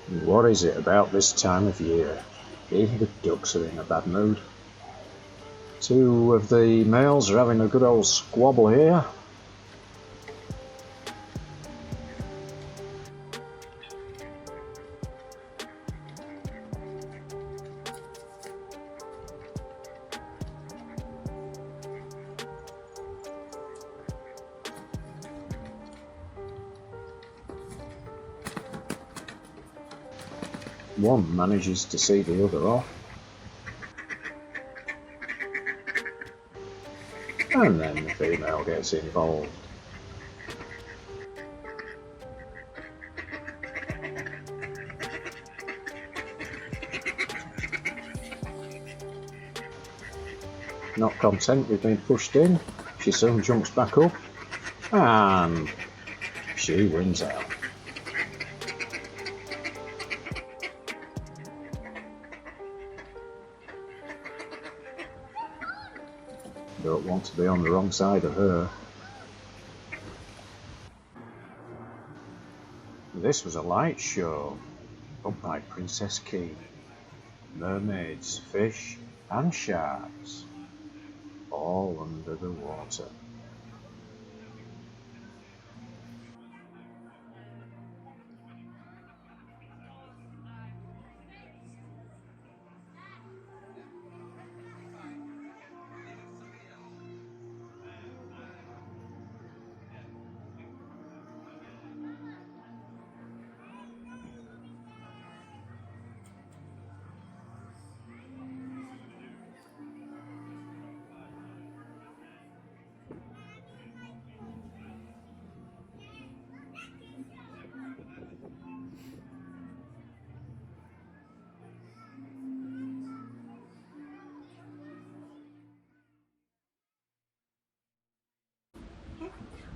What is it about this time of year? Even the ducks are in a bad mood. Two of the males are having a good old squabble here. One manages to see the other off. And then the female gets involved. Not content with being pushed in, she soon jumps back up and she wins out. Don't want to be on the wrong side of her. This was a light show, up by Princess Key. Mermaids, fish and sharks, all under the water.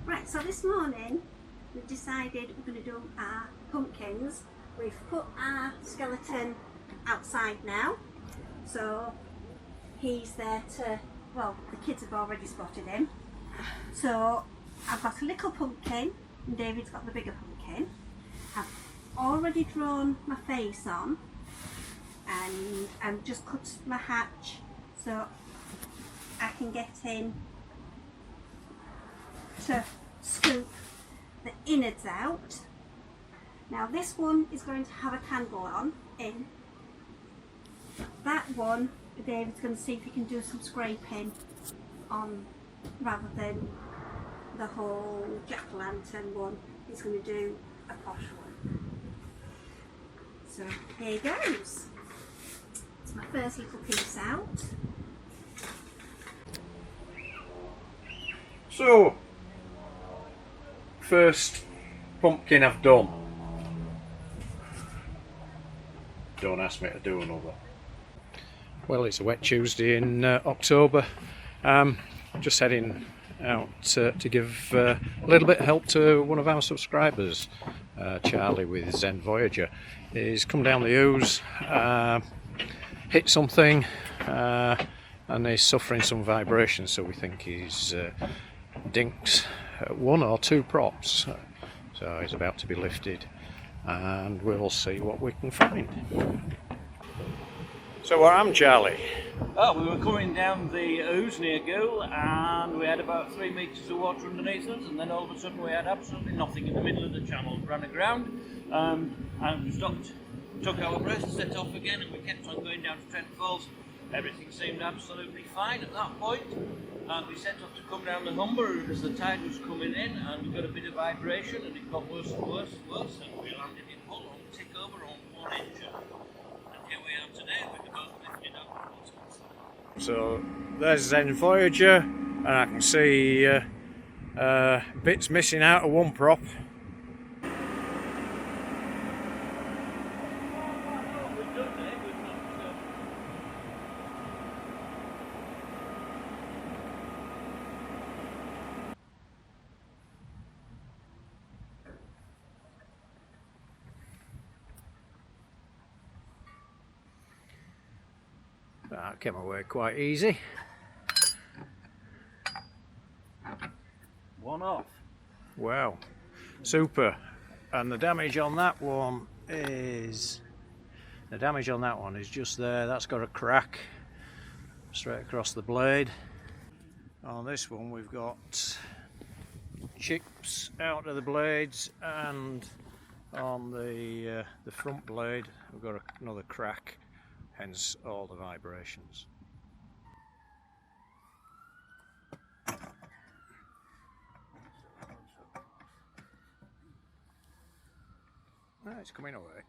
Right, so this morning we've decided we're going to do our pumpkins. We've put our skeleton outside now, so he's there to, well, the kids have already spotted him. So I've got a little pumpkin and David's got the bigger pumpkin. I've already drawn my face on and I've just cut my hatch so I can get in to scoop the innards out. Now this one is going to have a candle on in. That one, David's going to see if he can do some scraping on rather than the whole jack-o'-lantern one. He's going to do a posh one. So here goes. It's my first little piece out. So, first pumpkin I've done. Don't ask me to do another. Well, it's a wet Tuesday in October. Just heading out to give a little bit of help to one of our subscribers, Charlie with Zen Voyager. He's come down the ooze, hit something, and he's suffering some vibrations, so we think he's dinked one or two props. So he's about to be lifted and we'll see what we can find. So where am Charlie? Oh, we were coming down the ooze near Goole and we had about 3 metres of water underneath us, and then all of a sudden we had absolutely nothing in the middle of the channel. We ran aground and we stopped, took our breath, set off again, and we kept on going down to Trent Falls. Everything seemed absolutely fine at that point. We set off to come down the Humber as the tide was coming in, and we got a bit of vibration and it got worse and worse and worse, and we landed in Hull on tick over on 1 inch, and here we are today with the boat lifted up. So there's Zen Voyager, and I can see bits missing out of one prop. That came away quite easy. One off. Wow, super. And the damage on that one is, the damage on that one is just there. That's got a crack straight across the blade. On this one we've got chips out of the blades, and on the front blade we've got another crack, hence all the vibrations. It's coming away.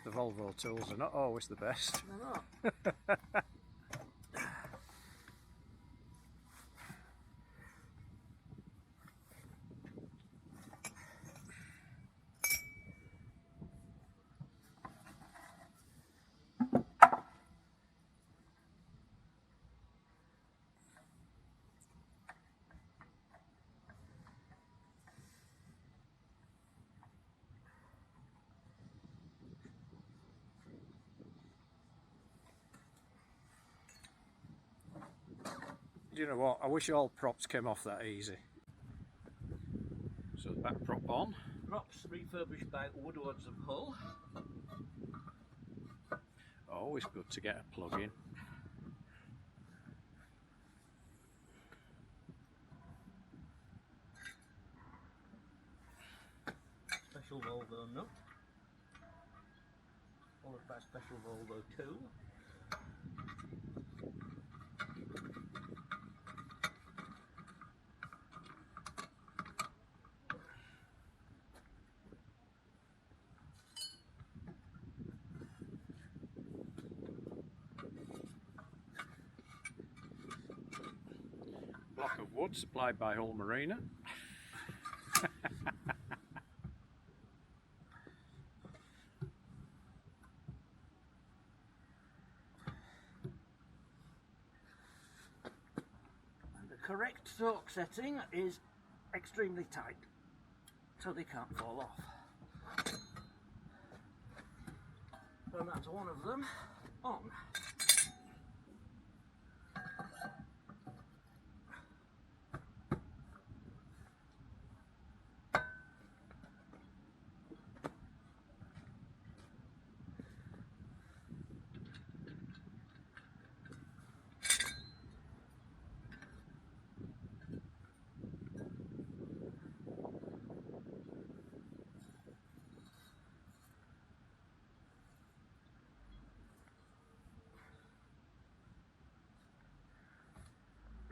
The Volvo tools are not always the best. They're not. Do you know what? I wish all props came off that easy. So the back prop on. Props refurbished by Woodwards of Hull. Always good to get a plug in. Special Volvo nut. Followed by special Volvo tool. Block of wood supplied by Hull Marina. And the correct torque setting is extremely tight, so they can't fall off. And that's one of them on.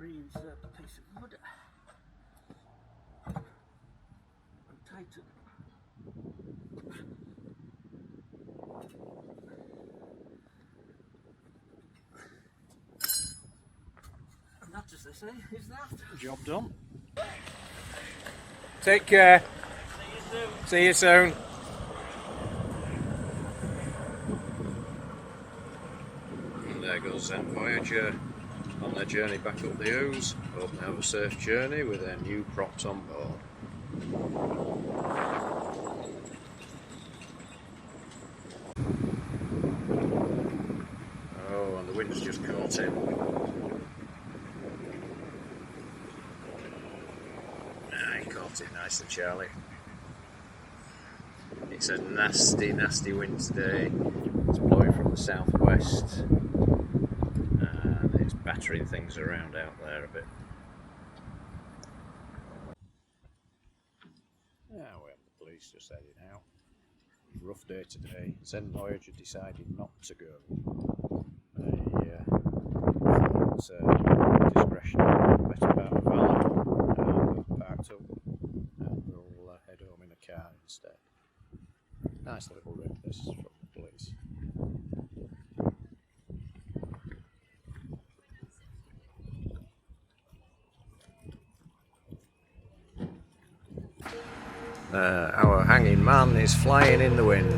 Reinsert the piece of wood and tighten. And that, as they say, is that. Job done. Take care. See you soon. See you soon. And there goes Zen Voyager on their journey back up the Ouse. Hope they have a safe journey with their new props on board. Oh, and the wind's just caught him. He caught it nicely, Charlie. It's a nasty, nasty wind today. It's blowing from the southwest. It's battering things around out there a bit. Yeah, we have the police just heading out. Rough day today. Zen Voyager decided not to go. They thought discretion better part of valor. Parked up and we'll head home in a car instead. Nice little route this from the police. Our hanging man is flying in the wind.